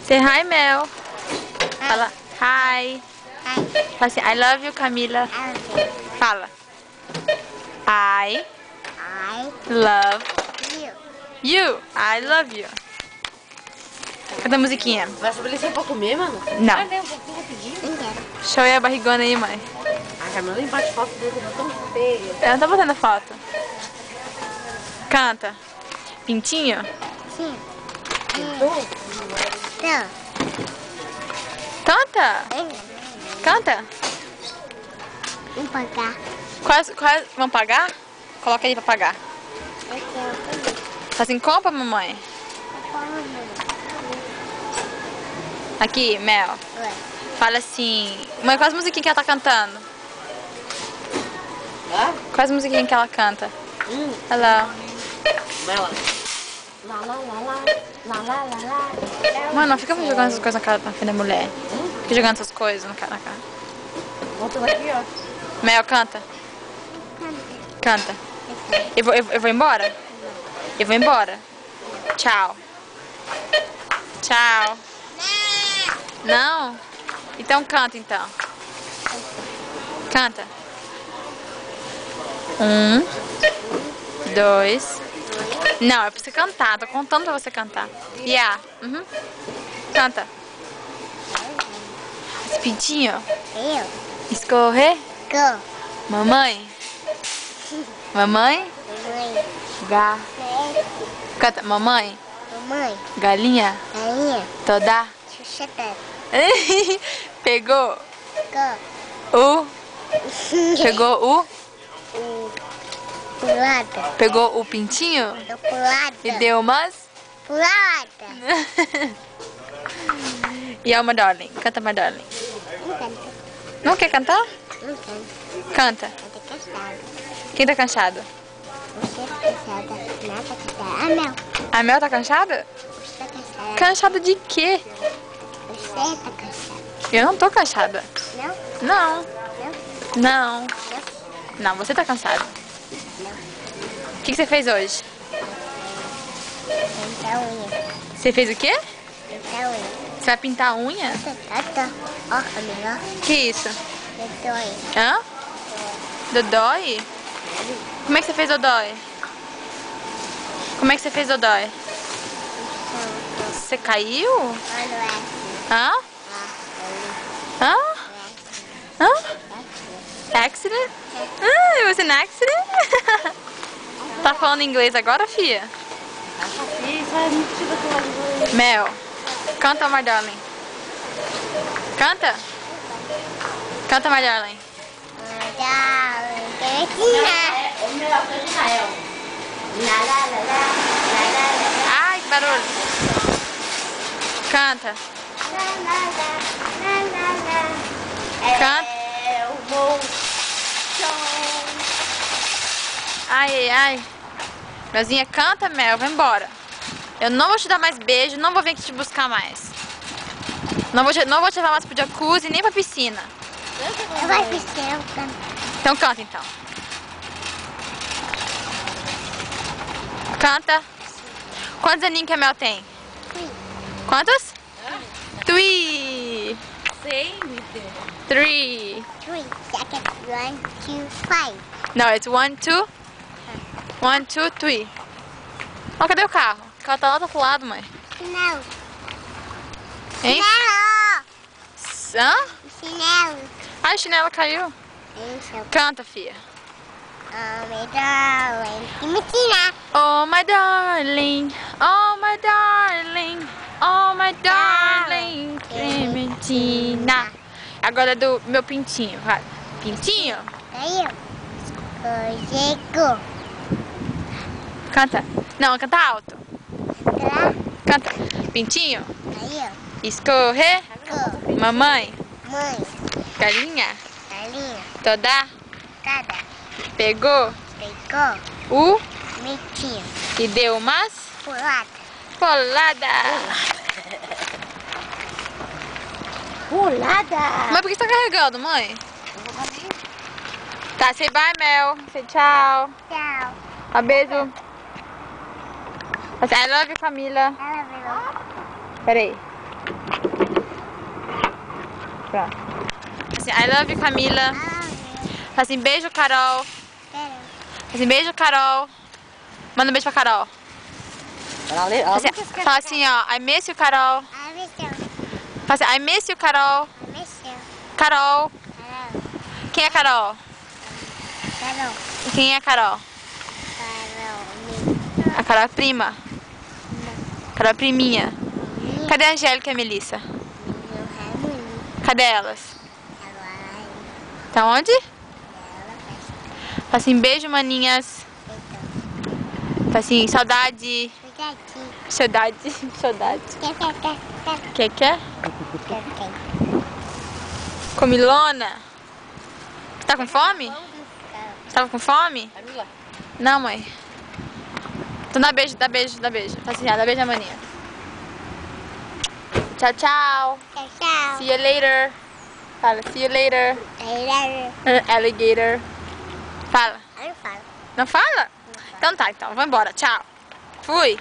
Say hi, Mel. Fala hi. Fala assim, I love you, Camila. Fala. I love you. I love you. Canta a musiquinha. Vai estabelecer pra comer, mano? Não. Ah, um pouquinho rapidinho. Show aí a barrigona aí, mãe. A Camila bate foto dele, tá tão feia. Eu não tô botando foto. Canta. Pintinho? Sim. Canta. Canta. Vamos pagar. Quais vão pagar? Coloca aí pra pagar. Fala assim, compra, mamãe. Aqui, Mel. Fala assim, mãe, quais musiquinhas que ela tá cantando? Ah? Quais musiquinhas que ela canta? Hello. Vai lá. Lá, lá, lá, lá. Lá, lá, lá, lá. Mano, não fica jogando essas coisas na cara da filha da mulher. Fica jogando essas coisas na cara. Volta daqui, ó. Mel, canta. Canta. Eu vou embora? Eu vou embora. Tchau. Tchau. Não? Então canta, então. Canta. 1, 2. Não, é pra você cantar. Tô contando pra você cantar. Yeah. Canta. Esse pintinho. Escorrer. Mamãe. Mamãe. Gá. Canta. Mamãe. Galinha. Toda. Pegou. Pegou o. Pulada. Pegou o pintinho Pulada. e deu umas. Pulada. E é uma darling. Canta, uma darling. Não quer cantar? Não canto. Canta. Eu tô cansada. Quem tá cansado? Você tá cansada. Não tá cansada. Ah, não. A Mel tá cansada? Você tá cansada. Cansada de quê? Você tá cansada. Eu não tô cansada. Não? Não. Não? Não. Não, você tá cansada. O que você fez hoje? Pintar a unha. Você fez o quê? Pintar a unha. Você vai pintar a unha? Tá. Ó, Camila. Que isso? Dodói. Hã? Dodói? Como é que você fez Dodói? Como é que você fez Dodói? Você caiu? Olha Hã? Hã? Hã? Accident? It was an accident? Tá falando inglês agora, filha? Isso é mentira que ela vai. Mel, canta, my darling. Canta? Canta, my darling. O melhor foi de Israel. Lá, lá, lá, lá. Lá, lá, lá. Ai, que barulho. Canta. Canta. É o bom som. Ai, ai, ai. Melzinha, canta, Mel, vai embora. Eu não vou te dar mais beijo, não vou vir aqui te buscar mais. Não vou te levar mais pro jacuzzi, nem pra piscina. Eu vou piscina, eu canto. Então canta, então. Canta. Quantos aninhos que a Mel tem? Quantos? 3. Sei, meu Deus. 3. 3, second, 1, 2, 5. No, it's 1, 2. 1, 2, 3. Ó, cadê o carro? O carro tá lá do outro lado, mãe. Chinelo. Hein? Chinelo. Hã? Chinelo. Ai, o chinelo caiu. Isso. Canta, filha. Oh, my darling. E me ensina. Oh, my darling. Oh, my darling. Oh, my darling. Clementina. Agora é do meu pintinho. Vai. Pintinho? Caiu. Chegou. Canta. Não, canta alto. Tá. Canta. Pintinho. Caiu. Escorrer. Go. Mamãe. Mãe. Galinha. Galinha. Toda. Cada. Pegou. Pegou. O. Mitinho. E deu umas. Pulada. Polada. Pulada. Mas por que você tá carregando, mãe? Tá, say bye, Mel. Say tchau. Tchau. Um beijo. I love you, Camila. Ela virou. Peraí. Pronto. Assim, I love you, Camila. Fala assim, beijo, Carol. Fala assim, beijo, Carol. Manda um beijo pra Carol. Fala assim, ó, I miss you, Carol. Fala assim, I miss you, Carol. Carol. Quem é Carol? Quem é a Carol? A Carol é prima. Carol é priminha. Cadê a Angélica e a Melissa? Cadê elas? Tá onde? Fala assim, beijo, maninhas. Fala assim, saudade. Saudade. Saudade. Quer? Comilona? Você tá com fome? Você tava com fome? Não, mãe. Então dá beijo, dá beijo, dá beijo. Fala assim, dá beijo na maninha. Tchau, tchau. See you later. Fala, see you later. Alligator. Fala. Não fala? Então tá, então. Vou embora. Tchau. Fui.